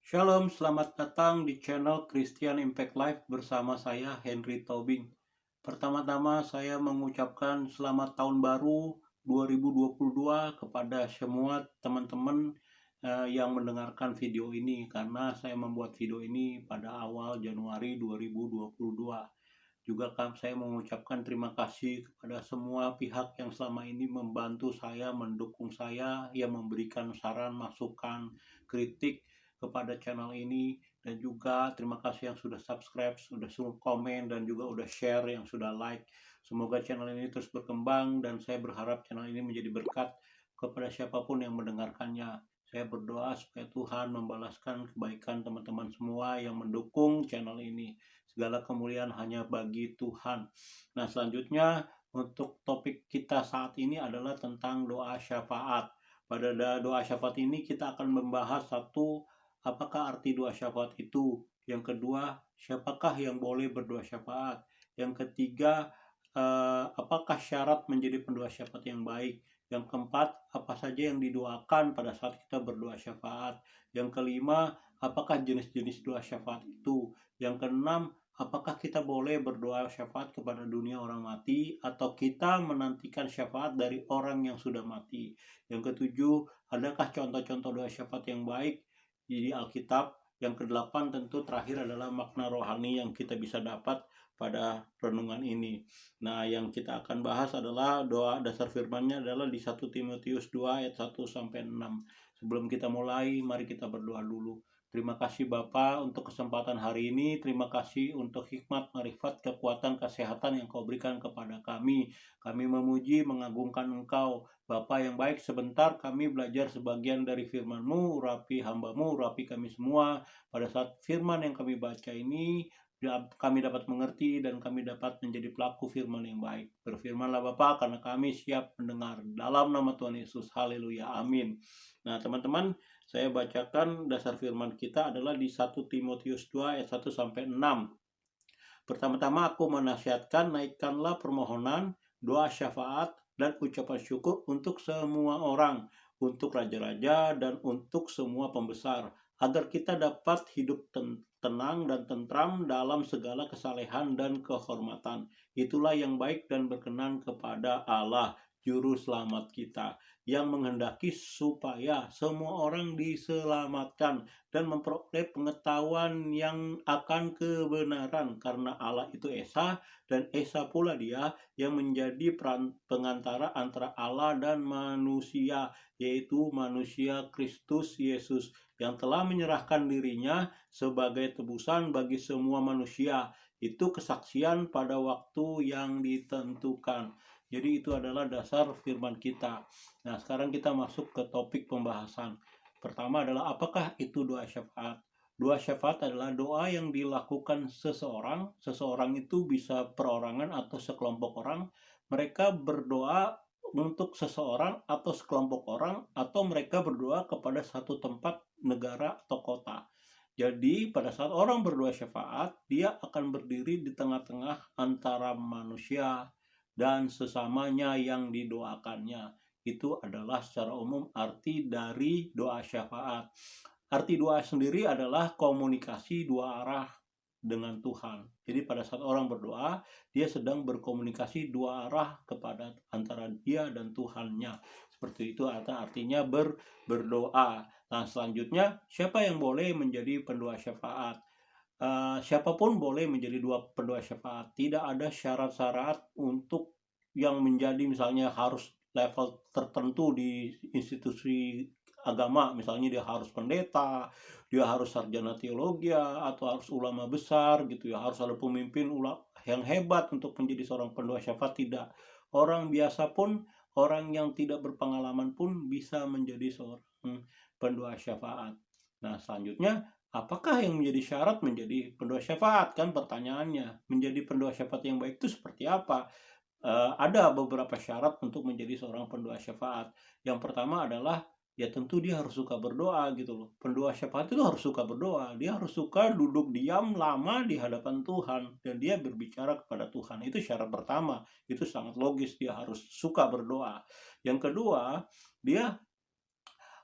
Shalom, selamat datang di channel Christian Impact Life bersama saya Henry Tobing. Pertama-tama saya mengucapkan selamat tahun baru 2022 kepada semua teman-teman yang mendengarkan video ini karena saya membuat video ini pada awal Januari 2022. Juga saya mengucapkan terima kasih kepada semua pihak yang selama ini membantu saya, mendukung saya, yang memberikan saran, masukan, kritik kepada channel ini, dan juga terima kasih yang sudah subscribe, sudah komen, dan juga sudah share, yang sudah like. Semoga channel ini terus berkembang dan saya berharap channel ini menjadi berkat kepada siapapun yang mendengarkannya. Saya berdoa supaya Tuhan membalaskan kebaikan teman-teman semua yang mendukung channel ini. Segala kemuliaan hanya bagi Tuhan. Nah, selanjutnya untuk topik kita saat ini adalah tentang doa syafaat. Pada doa syafaat ini kita akan membahas satu, apakah arti doa syafaat itu? Yang kedua, siapakah yang boleh berdoa syafaat? Yang ketiga, apakah syarat menjadi pendoa syafaat yang baik? Yang keempat, apa saja yang didoakan pada saat kita berdoa syafaat? Yang kelima, apakah jenis-jenis doa syafaat itu? Yang keenam, apakah kita boleh berdoa syafaat kepada dunia orang mati atau kita menantikan syafaat dari orang yang sudah mati? Yang ketujuh, adakah contoh-contoh doa syafaat yang baik di Alkitab? Yang kedelapan tentu terakhir adalah makna rohani yang kita bisa dapat pada renungan ini. Nah, yang kita akan bahas adalah doa dasar firman-Nya adalah di 1 Timotius 2 ayat 1 sampai 6. Sebelum kita mulai, mari kita berdoa dulu. Terima kasih Bapa untuk kesempatan hari ini. Terima kasih untuk hikmat, marifat, kekuatan, kesehatan yang Kau berikan kepada kami. Kami memuji, mengagungkan Engkau. Bapa yang baik, sebentar kami belajar sebagian dari firman-Mu, urapi hamba-Mu, urapi kami semua. Pada saat firman yang kami baca ini, kami dapat mengerti dan kami dapat menjadi pelaku firman yang baik. Berfirmanlah Bapa, karena kami siap mendengar. Dalam nama Tuhan Yesus, haleluya, amin. Nah teman-teman, saya bacakan dasar firman kita adalah di 1 Timotius 2 ayat 1 sampai 6. Pertama-tama aku menasihatkan, naikkanlah permohonan, doa syafaat, dan ucapan syukur untuk semua orang, untuk raja-raja dan untuk semua pembesar, agar kita dapat hidup tenang dan tentram dalam segala kesalehan dan kehormatan. Itulah yang baik dan berkenan kepada Allah, Juru Selamat kita, yang menghendaki supaya semua orang diselamatkan dan memperoleh pengetahuan yang akan kebenaran, karena Allah itu Esa dan Esa pula Dia yang menjadi pengantara antara Allah dan manusia, yaitu manusia Kristus Yesus yang telah menyerahkan dirinya sebagai tebusan bagi semua manusia. Itu kesaksian pada waktu yang ditentukan. Jadi itu adalah dasar firman kita. Nah, sekarang kita masuk ke topik pembahasan. Pertama adalah apakah itu doa syafaat? Doa syafaat adalah doa yang dilakukan seseorang. Seseorang itu bisa perorangan atau sekelompok orang. Mereka berdoa untuk seseorang atau sekelompok orang, atau mereka berdoa kepada satu tempat, negara, atau kota. Jadi pada saat orang berdoa syafaat, dia akan berdiri di tengah-tengah antara manusia dan sesamanya yang didoakannya. Itu adalah secara umum arti dari doa syafaat. Arti doa sendiri adalah komunikasi dua arah dengan Tuhan. Jadi pada saat orang berdoa, dia sedang berkomunikasi dua arah kepada antara dia dan Tuhannya. Seperti itu artinya berdoa. Nah, selanjutnya siapa yang boleh menjadi pendoa syafaat? Siapapun boleh menjadi pendoa syafaat. Tidak ada syarat-syarat untuk yang menjadi misalnya harus level tertentu di institusi agama. Misalnya dia harus pendeta, dia harus sarjana teologi, atau harus ulama besar gitu ya. Harus ada pemimpin yang hebat untuk menjadi seorang pendoa syafaat. Tidak. Orang biasa pun, orang yang tidak berpengalaman pun bisa menjadi seorang pendoa syafaat. Nah, selanjutnya, apakah yang menjadi syarat menjadi pendoa syafaat? Kan pertanyaannya, menjadi pendoa syafaat yang baik itu seperti apa? Ada beberapa syarat untuk menjadi seorang pendoa syafaat. Yang pertama adalah, ya tentu dia harus suka berdoa gitu loh. Pendoa syafaat itu harus suka berdoa. Dia harus suka duduk diam lama di hadapan Tuhan dan dia berbicara kepada Tuhan. Itu syarat pertama. Itu sangat logis, dia harus suka berdoa. Yang kedua, dia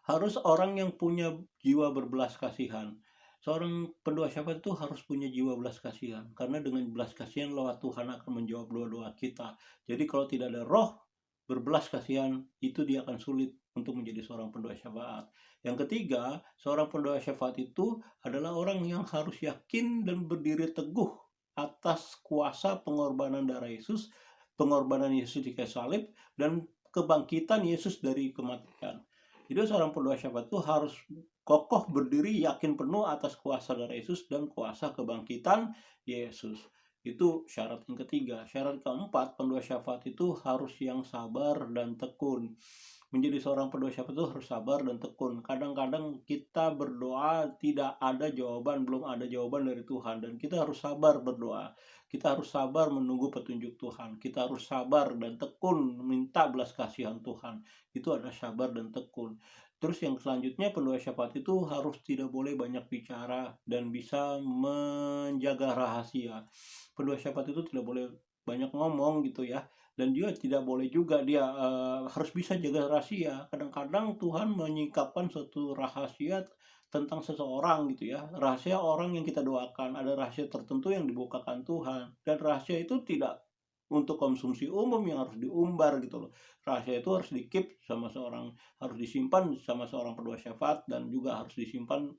harus orang yang punya jiwa berbelas kasihan. Seorang pendoa syafaat itu harus punya jiwa belas kasihan, karena dengan belas kasihan lewat Tuhan akan menjawab doa-doa kita. Jadi kalau tidak ada roh berbelas kasihan, itu dia akan sulit untuk menjadi seorang pendoa syafaat. Yang ketiga, seorang pendoa syafaat itu adalah orang yang harus yakin dan berdiri teguh atas kuasa pengorbanan darah Yesus, pengorbanan Yesus di kayu salib, dan kebangkitan Yesus dari kematian. Jadi seorang pendoa syafaat itu harus kokoh berdiri yakin penuh atas kuasa darah Yesus dan kuasa kebangkitan Yesus. Itu syarat yang ketiga. Syarat keempat, pendoa syafaat itu harus yang sabar dan tekun. Menjadi seorang pendoa syafaat itu harus sabar dan tekun. Kadang-kadang kita berdoa tidak ada jawaban, belum ada jawaban dari Tuhan, dan kita harus sabar berdoa. Kita harus sabar menunggu petunjuk Tuhan. Kita harus sabar dan tekun minta belas kasihan Tuhan. Itu adalah sabar dan tekun. Terus yang selanjutnya, pendoa syafaat itu harus tidak boleh banyak bicara dan bisa menjaga rahasia. Pendoa syafaat itu tidak boleh banyak ngomong gitu ya, dan dia tidak boleh juga dia harus bisa jaga rahasia. Kadang-kadang Tuhan menyingkapkan suatu rahasia tentang seseorang gitu ya, rahasia orang yang kita doakan, ada rahasia tertentu yang dibukakan Tuhan, dan rahasia itu tidak untuk konsumsi umum yang harus diumbar gitu loh. Rahasia itu harus di-keep sama seorang, harus disimpan sama seorang pendoa syafaat, dan juga harus disimpan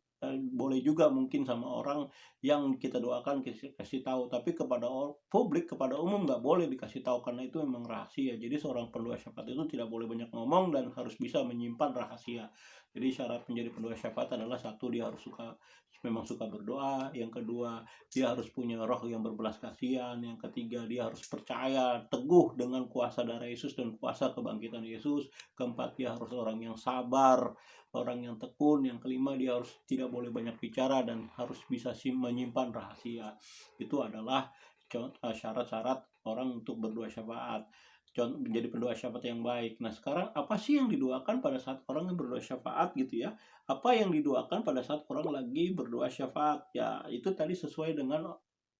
boleh juga mungkin sama orang yang kita doakan kasih tahu, tapi kepada publik, kepada umum nggak boleh dikasih tahu karena itu memang rahasia. Jadi seorang pendoa syafaat itu tidak boleh banyak ngomong dan harus bisa menyimpan rahasia. Jadi syarat menjadi pendoa syafaat adalah satu, dia harus memang suka berdoa. Yang kedua, dia harus punya roh yang berbelas kasihan. Yang ketiga, dia harus percaya teguh dengan kuasa darah Yesus dan kuasa kebangkitan Yesus. Keempat, dia harus orang yang sabar, orang yang tekun. Yang kelima, dia harus tidak boleh banyak bicara dan harus bisa menyimpan rahasia. Itu adalah syarat-syarat orang untuk berdoa syafaat, menjadi pendoa syafaat yang baik. Nah sekarang apa sih yang didoakan pada saat orang yang berdoa syafaat gitu ya? Apa yang didoakan pada saat orang lagi berdoa syafaat? Ya itu tadi sesuai dengan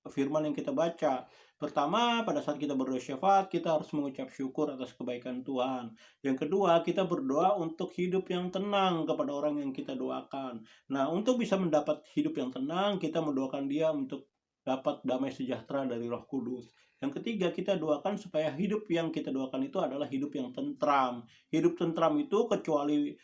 firman yang kita baca. Pertama, pada saat kita berdoa syafaat, kita harus mengucap syukur atas kebaikan Tuhan. Yang kedua, kita berdoa untuk hidup yang tenang kepada orang yang kita doakan. Nah, untuk bisa mendapat hidup yang tenang, kita mendoakan dia untuk dapat damai sejahtera dari Roh Kudus. Yang ketiga, kita doakan supaya hidup yang kita doakan itu adalah hidup yang tentram. Hidup tentram itu kecuali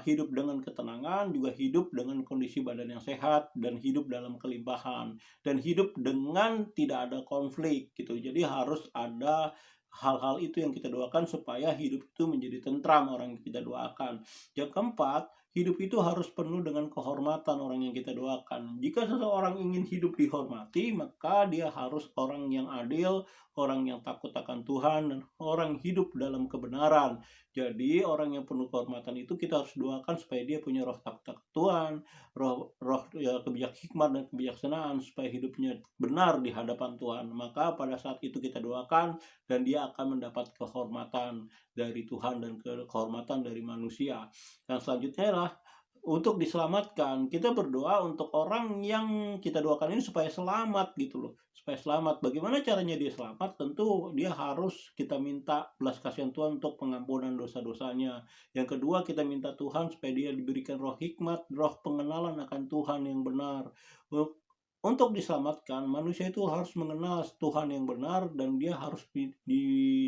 hidup dengan ketenangan, juga hidup dengan kondisi badan yang sehat, dan hidup dalam kelimpahan, dan hidup dengan tidak ada konflik gitu. Jadi harus ada hal-hal itu yang kita doakan supaya hidup itu menjadi tentram orang yang kita doakan. Yang keempat, hidup itu harus penuh dengan kehormatan orang yang kita doakan. Jika seseorang ingin hidup dihormati, maka dia harus orang yang adil, orang yang takut akan Tuhan, dan orang hidup dalam kebenaran. Jadi orang yang penuh kehormatan itu kita harus doakan supaya dia punya roh takut akan Tuhan, roh ya, hikmat dan kebijaksanaan supaya hidupnya benar di hadapan Tuhan. Maka pada saat itu kita doakan dan dia akan mendapat kehormatan dari Tuhan dan kehormatan dari manusia. Yang selanjutnya adalah untuk diselamatkan. Kita berdoa untuk orang yang kita doakan ini supaya selamat gitu loh. Supaya selamat. Bagaimana caranya dia selamat? Tentu dia harus kita minta belas kasihan Tuhan untuk pengampunan dosa-dosanya. Yang kedua, kita minta Tuhan supaya dia diberikan roh hikmat, roh pengenalan akan Tuhan yang benar. Untuk diselamatkan, manusia itu harus mengenal Tuhan yang benar, dan dia harus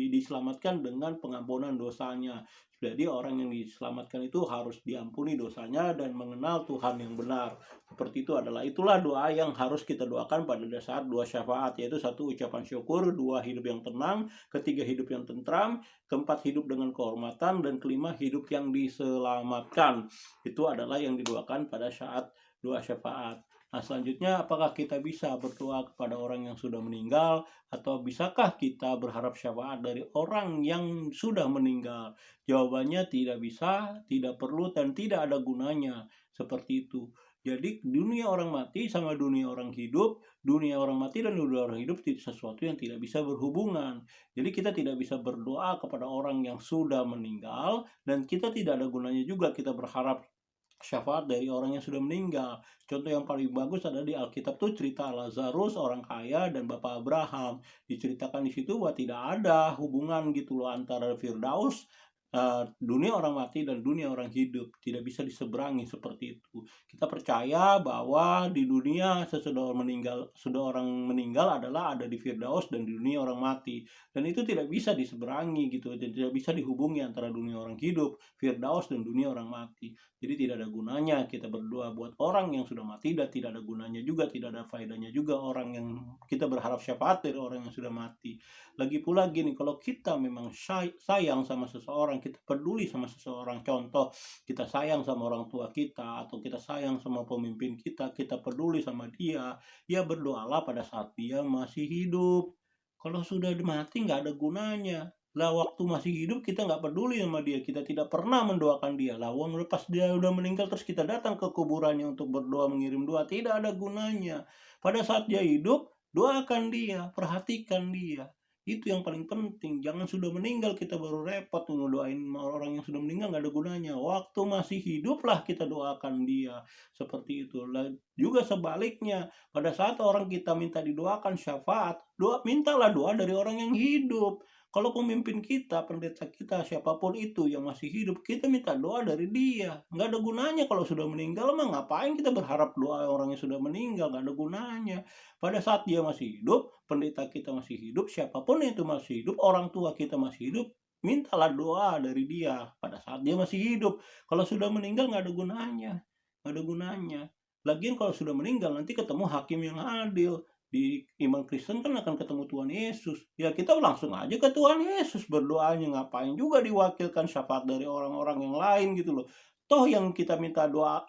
diselamatkan dengan pengampunan dosanya. Jadi orang yang diselamatkan itu harus diampuni dosanya dan mengenal Tuhan yang benar. Seperti itu itulah doa yang harus kita doakan pada saat doa syafaat, yaitu satu, ucapan syukur, dua, hidup yang tenang, ketiga, hidup yang tentram, keempat, hidup dengan kehormatan, dan kelima, hidup yang diselamatkan. Itu adalah yang didoakan pada saat doa syafaat. Nah, selanjutnya, apakah kita bisa berdoa kepada orang yang sudah meninggal, atau bisakah kita berharap syafaat dari orang yang sudah meninggal? Jawabannya tidak bisa, tidak perlu, dan tidak ada gunanya. Seperti itu. Jadi dunia orang mati sama dunia orang hidup, dunia orang mati dan dunia orang hidup itu sesuatu yang tidak bisa berhubungan. Jadi kita tidak bisa berdoa kepada orang yang sudah meninggal, dan kita tidak ada gunanya juga kita berharap syafaat dari orang yang sudah meninggal. Contoh yang paling bagus ada di Alkitab tuh cerita Lazarus, orang kaya, dan Bapak Abraham. Diceritakan di situ bahwa tidak ada hubungan gitu loh antara Firdaus dunia orang mati dan dunia orang hidup, tidak bisa diseberangi seperti itu. Kita percaya bahwa di dunia sesudah orang meninggal adalah ada di Firdaus dan di dunia orang mati. Dan itu tidak bisa diseberangi gitu, dan tidak bisa dihubungi antara dunia orang hidup, Firdaus dan dunia orang mati. Jadi tidak ada gunanya kita berdoa buat orang yang sudah mati, dan tidak ada gunanya juga, tidak ada faedahnya juga orang yang kita berharap syafaat dari orang yang sudah mati. Lagi pula gini, kalau kita memang sayang sama seseorang, kita peduli sama seseorang, contoh kita sayang sama orang tua kita, atau kita sayang sama pemimpin kita peduli sama dia, ya berdoalah pada saat dia masih hidup. Kalau sudah mati nggak ada gunanya. Lah waktu masih hidup kita nggak peduli sama dia, kita tidak pernah mendoakan dia. Lah pas dia udah meninggal terus kita datang ke kuburannya untuk berdoa, mengirim doa, tidak ada gunanya. Pada saat dia hidup, doakan dia, perhatikan dia. Itu yang paling penting, jangan sudah meninggal kita baru repot ngedoain orang yang sudah meninggal, nggak ada gunanya. Waktu masih hiduplah kita doakan dia, seperti itu. Lah juga sebaliknya, pada saat orang kita minta didoakan syafaat, mintalah doa dari orang yang hidup. Kalau pemimpin kita, pendeta kita, siapapun itu yang masih hidup, kita minta doa dari dia. Nggak ada gunanya kalau sudah meninggal mah, ngapain kita berharap doa orang yang sudah meninggal, nggak ada gunanya. Pada saat dia masih hidup, pendeta kita masih hidup, siapapun itu masih hidup, orang tua kita masih hidup, mintalah doa dari dia pada saat dia masih hidup. Kalau sudah meninggal nggak ada gunanya, nggak ada gunanya. Lagian kalau sudah meninggal nanti ketemu hakim yang adil. Di iman Kristen kan akan ketemu Tuhan Yesus. Ya kita langsung aja ke Tuhan Yesus berdoanya, ngapain juga diwakilkan syafaat dari orang-orang yang lain gitu loh. Toh yang kita minta doa,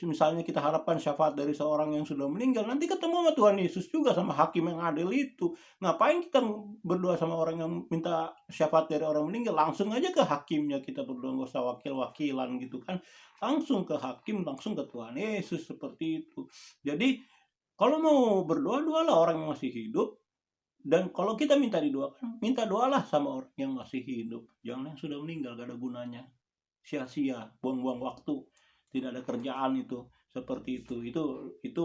misalnya kita harapkan syafaat dari seorang yang sudah meninggal, nanti ketemu sama Tuhan Yesus juga, sama hakim yang adil itu. Ngapain kita berdoa sama orang yang minta syafaat dari orang meninggal? Langsung aja ke hakimnya kita berdoa, nggak usah wakil-wakilan gitu kan. Langsung ke hakim, langsung ke Tuhan Yesus, seperti itu. Jadi kalau mau berdoa, doalah orang yang masih hidup. Dan kalau kita minta didoakan, minta doalah sama orang yang masih hidup. Jangan yang sudah meninggal, gak ada gunanya. Sia-sia, buang-buang waktu. Tidak ada kerjaan itu. Seperti itu. Itu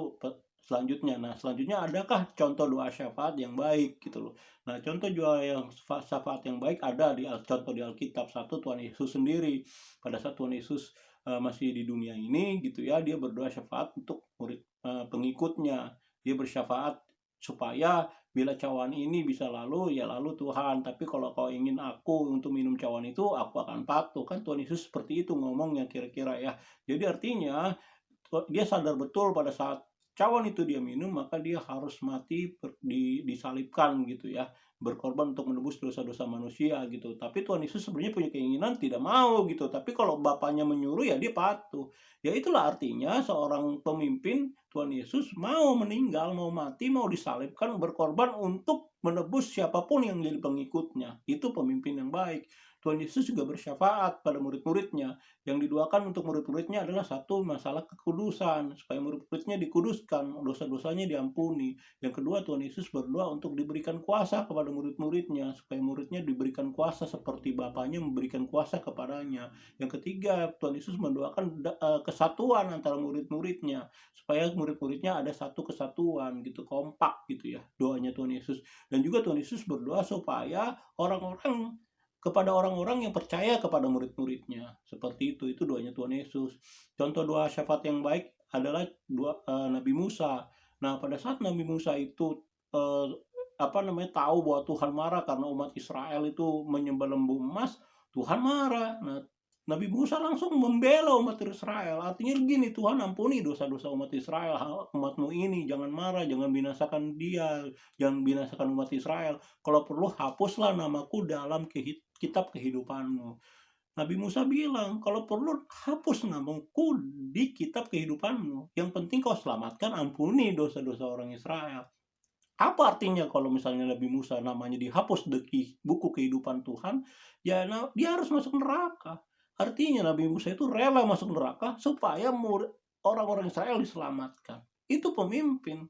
selanjutnya. Nah, selanjutnya adakah contoh doa syafaat yang baik gitu loh. Nah, contoh doa yang syafaat yang baik ada contoh di Alkitab. Satu, Tuhan Yesus sendiri. Pada saat Tuhan Yesus masih di dunia ini gitu ya, dia berdoa syafaat untuk murid pengikutnya. Dia bersyafaat supaya bila cawan ini bisa lalu, ya lalu Tuhan. Tapi kalau kau ingin aku untuk minum cawan itu, aku akan patuh. Kan Tuhan Yesus seperti itu ngomongnya kira-kira ya. Jadi artinya dia sadar betul pada saat cawan itu dia minum, maka dia harus mati disalibkan gitu ya, berkorban untuk menebus dosa-dosa manusia gitu. Tapi Tuhan Yesus sebenarnya punya keinginan tidak mau gitu, tapi kalau Bapaknya menyuruh ya dia patuh. Ya itulah artinya seorang pemimpin, Tuhan Yesus mau meninggal, mau mati, mau disalibkan, berkorban untuk menebus siapapun yang jadi pengikutnya. Itu pemimpin yang baik. Tuhan Yesus juga bersyafaat pada murid-muridnya. Yang didoakan untuk murid-muridnya adalah satu, masalah kekudusan, supaya murid-muridnya dikuduskan, dosa-dosanya diampuni. Yang kedua, Tuhan Yesus berdoa untuk diberikan kuasa kepada murid-muridnya, supaya muridnya diberikan kuasa seperti Bapaknya memberikan kuasa kepadanya. Yang ketiga, Tuhan Yesus mendoakan kesatuan antara murid-muridnya, supaya murid-muridnya ada satu kesatuan gitu, kompak gitu ya, doanya Tuhan Yesus. Dan juga Tuhan Yesus berdoa supaya kepada orang-orang yang percaya kepada murid-muridnya. Seperti itu doanya Tuhan Yesus. Contoh doa syafaat yang baik adalah doa Nabi Musa. Nah, pada saat Nabi Musa itu tahu bahwa Tuhan marah karena umat Israel itu menyembah lembu emas, Tuhan marah. Nah, Nabi Musa langsung membela umat Israel. Artinya gini, Tuhan ampuni dosa-dosa umat Israel, umatmu ini, jangan marah, jangan binasakan dia, jangan binasakan umat Israel. Kalau perlu hapuslah namaku dalam kitab kehidupanmu. Nabi Musa bilang, kalau perlu hapus namaku di kitab kehidupanmu. Yang penting kau selamatkan, ampuni dosa-dosa orang Israel. Apa artinya kalau misalnya Nabi Musa namanya dihapus dari buku kehidupan Tuhan, ya dia harus masuk neraka. Artinya Nabi Musa itu rela masuk neraka supaya orang-orang Israel diselamatkan. Itu pemimpin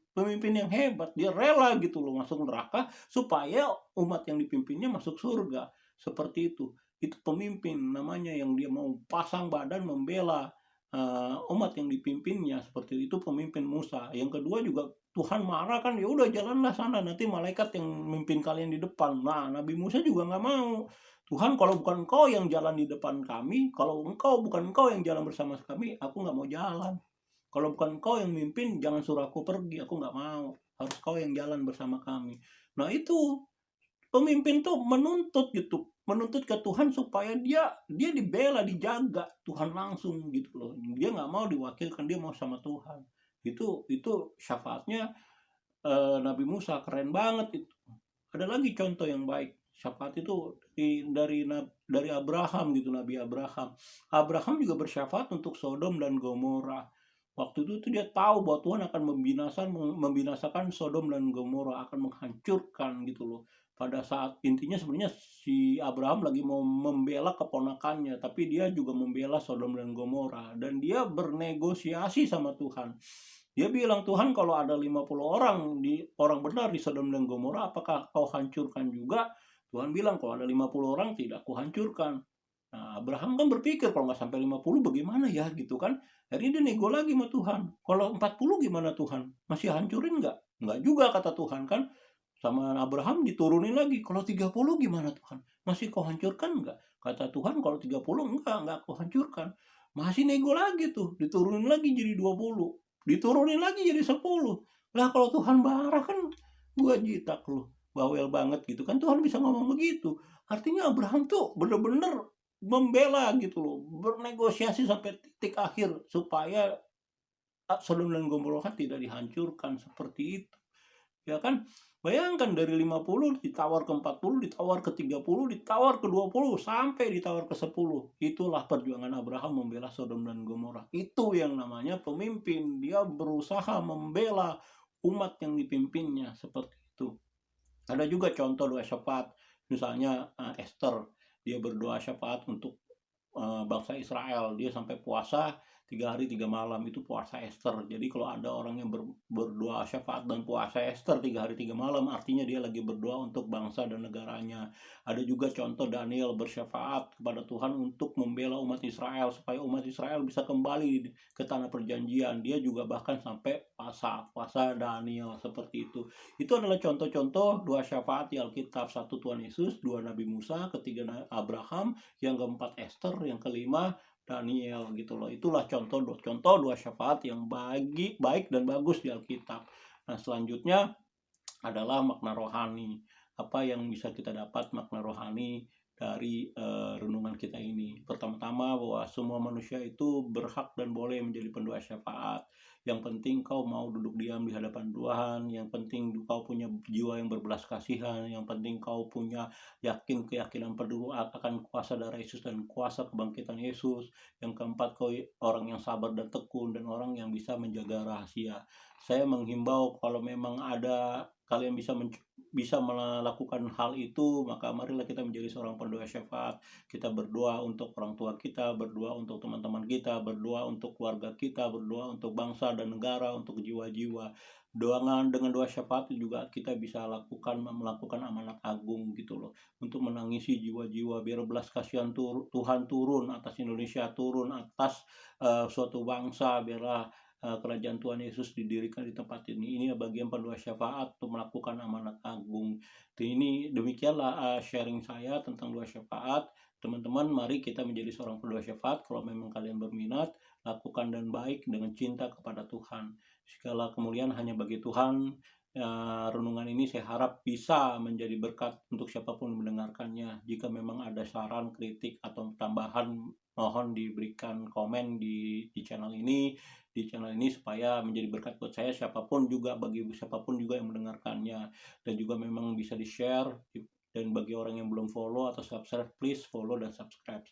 yang hebat. Dia rela gitu loh masuk neraka supaya umat yang dipimpinnya masuk surga. Seperti itu. Itu pemimpin namanya, yang dia mau pasang badan membela umat yang dipimpinnya. Seperti itu pemimpin Musa. Yang kedua juga Tuhan marah kan, ya udah jalanlah sana, nanti malaikat yang memimpin kalian di depan. Nah, Nabi Musa juga nggak mau. Tuhan, kalau bukan Engkau yang jalan di depan kami, kalau bukan Engkau yang jalan bersama kami, aku nggak mau jalan. Kalau bukan Engkau yang mimpin, jangan suruh aku pergi, aku nggak mau. Harus Kau yang jalan bersama kami. Nah itu, pemimpin tuh menuntut gitu, menuntut ke Tuhan supaya dia dibela, dijaga Tuhan langsung gitu loh. Dia nggak mau diwakilkan, dia mau sama Tuhan. Itu syafaatnya Nabi Musa, keren banget itu. Ada lagi contoh yang baik. Syafaat itu dari Abraham gitu, Nabi Abraham. Abraham juga bersyafaat untuk Sodom dan Gomora. Waktu itu tuh dia tahu bahwa Tuhan akan membinasakan Sodom dan Gomora, akan menghancurkan gitu loh. Pada saat intinya sebenarnya si Abraham lagi mau membela keponakannya, tapi dia juga membela Sodom dan Gomora, dan dia bernegosiasi sama Tuhan. Dia bilang, Tuhan, kalau ada 50 orang benar di Sodom dan Gomora, apakah kau hancurkan juga? Tuhan bilang, kalau ada 50 orang tidak kuhancurkan. Nah, Abraham kan berpikir, kalau nggak sampai 50 bagaimana ya gitu kan. Akhirnya dia nego lagi sama Tuhan. Kalau 40 gimana Tuhan? Masih hancurin nggak? Nggak juga kata Tuhan kan. Sama Abraham diturunin lagi. Kalau 30 gimana Tuhan? Masih kau hancurkan nggak? Kata Tuhan, kalau 30 nggak kau hancurkan. Masih nego lagi tuh, diturunin lagi jadi 20. Diturunin lagi jadi 10. Lah kalau Tuhan marah kan gua jitak loh. Bawel banget gitu kan, Tuhan bisa ngomong begitu. Artinya Abraham tuh bener-bener membela gitu loh, bernegosiasi sampai titik akhir supaya Sodom dan Gomora tidak dihancurkan seperti itu. Ya kan? Bayangkan dari 50 ditawar ke 40, ditawar ke 30, ditawar ke 20, sampai ditawar ke 10. Itulah perjuangan Abraham membela Sodom dan Gomora. Itu yang namanya pemimpin. Dia berusaha membela umat yang dipimpinnya seperti itu. Ada juga contoh doa syafaat. Misalnya Esther, dia berdoa syafaat untuk bangsa Israel. Dia sampai puasa 3 hari 3 malam, itu puasa Esther. Jadi kalau ada orang yang berdoa syafaat dan puasa Esther 3 hari 3 malam, artinya dia lagi berdoa untuk bangsa dan negaranya. Ada juga contoh Daniel bersyafaat kepada Tuhan untuk membela umat Israel, supaya umat Israel bisa kembali ke tanah perjanjian. Dia juga bahkan sampai puasa Daniel seperti itu. Itu adalah contoh-contoh doa syafaat di Alkitab. Satu, Tuhan Yesus; dua, Nabi Musa; ketiga, Abraham; yang keempat, Esther; yang kelima, Daniel gitu loh. Itulah contoh dua syafaat yang baik dan bagus di Alkitab. Nah, selanjutnya adalah makna rohani. Apa yang bisa kita dapat makna rohani dari renungan kita ini? Pertama-tama, bahwa semua manusia itu berhak dan boleh menjadi pendoa syafaat. Yang penting kau mau duduk diam di hadapan Tuhan. Yang penting kau punya jiwa yang berbelas kasihan. Yang penting kau punya keyakinan penuh akan kuasa darah Yesus dan kuasa kebangkitan Yesus. Yang keempat, kau orang yang sabar dan tekun, dan orang yang bisa menjaga rahasia. Saya menghimbau, kalau memang ada kalian bisa melakukan hal itu, maka marilah kita menjadi seorang pendoa syafaat. Kita berdoa untuk orang tua kita, berdoa untuk teman-teman kita, berdoa untuk keluarga kita, berdoa untuk bangsa dan negara, untuk jiwa-jiwa. Dengan doa syafaat juga kita bisa melakukan amanat agung gitu loh, untuk menangisi jiwa-jiwa, biar belas kasihan Tuhan turun atas Indonesia, turun atas suatu bangsa. Biarlah kerajaan Tuhan Yesus didirikan di tempat ini. Ini bagian pendoa syafaat untuk melakukan amanat agung. Ini demikianlah sharing saya tentang doa syafaat. Teman-teman, mari kita menjadi seorang pendoa syafaat. Kalau memang kalian berminat, lakukan dan baik dengan cinta kepada Tuhan. Segala kemuliaan hanya bagi Tuhan. Renungan ini saya harap bisa menjadi berkat untuk siapapun yang mendengarkannya. Jika memang ada saran, kritik, atau tambahan, mohon diberikan komen di channel ini, supaya menjadi berkat buat saya, bagi siapapun juga yang mendengarkannya. Dan juga memang bisa di-share, dan bagi orang yang belum follow atau subscribe, please follow dan subscribe.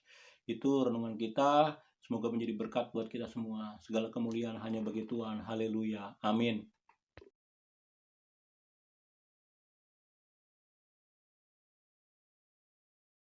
Itu renungan kita. Semoga menjadi berkat buat kita semua. Segala kemuliaan hanya bagi Tuhan. Haleluya. Amin.